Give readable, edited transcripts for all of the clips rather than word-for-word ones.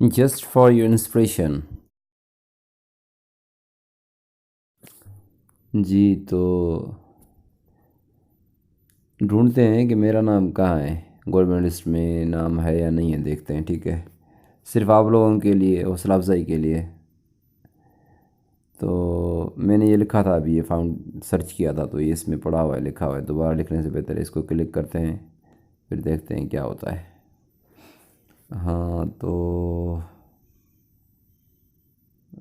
Just for your inspiration। जी, तो ढूंढते हैं कि मेरा नाम कहाँ है, गवर्नमेंट लिस्ट में नाम है या नहीं है, देखते हैं। ठीक है, सिर्फ आप लोगों के लिए, हौसला अफजाई के लिए। तो मैंने ये लिखा था, अभी ये फाउंड सर्च किया था, तो ये इसमें पड़ा हुआ है, लिखा हुआ है। दोबारा लिखने से बेहतर है इसको क्लिक करते हैं, फिर देखते हैं क्या होता है। हाँ तो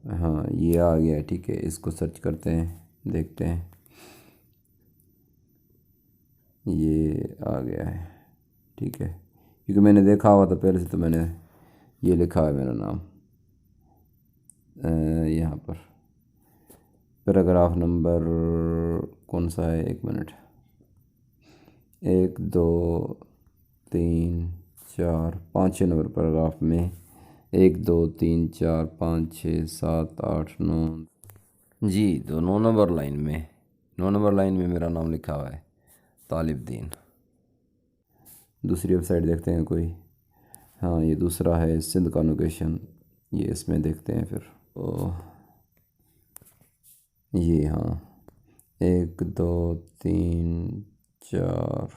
हाँ, ये आ गया है। ठीक है, इसको सर्च करते हैं, देखते हैं। ये आ गया है। ठीक है, क्योंकि मैंने देखा हुआ था पहले से, तो मैंने ये लिखा है मेरा नाम यहाँ पर। पैराग्राफ नंबर कौन सा है, एक मिनट। 1 2 3 4 5 6 नंबर पैराग्राफ में 1 2 3 4 5 6 7 8 9। जी, तो 9 नंबर लाइन में, 9 नंबर लाइन में मेरा नाम लिखा हुआ है, तालिबदीन। दूसरी वेबसाइट देखते हैं कोई। हाँ, ये दूसरा है सिंध कॉन्वोकेशन, ये इसमें देखते हैं फिर। तो ये हाँ, 1 2 3 4,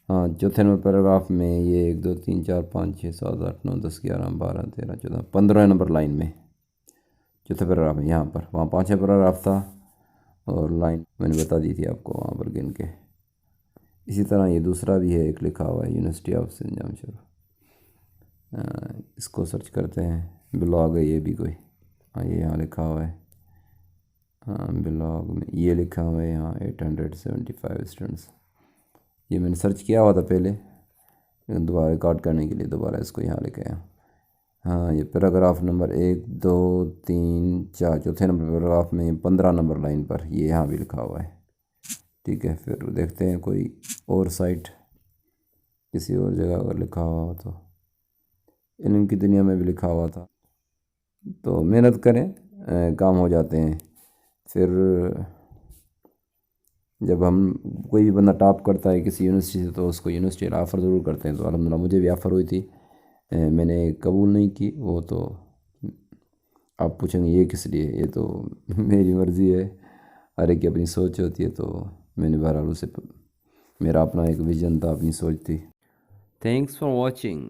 हाँ, चौथे नंबर पैराग्राफ में ये 1 2 3 4 5 6 7 8 9 10 11 12 13 14 15 नंबर लाइन में, चौथे पैराग्राफ में, यहाँ पर। वहाँ पाँचवें पैराग्राफ था, और लाइन मैंने बता दी थी आपको वहाँ पर गिन के। इसी तरह ये दूसरा भी है, एक लिखा हुआ है, यूनिवर्सिटी ऑफ सिंध जामशोर। इसको सर्च करते हैं, ब्लॉग है ये भी कोई। हाँ, ये यहाँ लिखा हुआ है। हाँ, ब्लॉग में ये लिखा हुआ है यहाँ 875 स्टूडेंट्स। ये मैंने सर्च किया हुआ था पहले, लेकिन दोबारा रिकॉर्ड करने के लिए दोबारा इसको यहाँ लेके आया। हाँ, ये पैराग्राफ नंबर 1 2 3 4, चौथे नंबर पैराग्राफ में 15 नंबर लाइन पर ये यहाँ भी लिखा हुआ है। ठीक है, फिर देखते हैं कोई और साइट, किसी और जगह अगर लिखा हुआ हो तो। इल्म की दुनिया में भी लिखा हुआ था। तो मेहनत करें, काम हो जाते हैं। फिर जब हम, कोई भी बंदा टॉप करता है किसी यूनिवर्सिटी से, तो उसको यूनिवर्सिटी ऑफ़र ज़रूर करते हैं। तो अलहमदिल्ला मुझे भी ऑफ़र हुई थी, मैंने कबूल नहीं की वो। तो आप पूछेंगे ये किस लिए, ये तो मेरी मर्ज़ी है, हर एक की अपनी सोच होती है। तो मैंने बहरहाल उसे, मेरा अपना एक विजन था, अपनी सोच थी। Thanks for watching.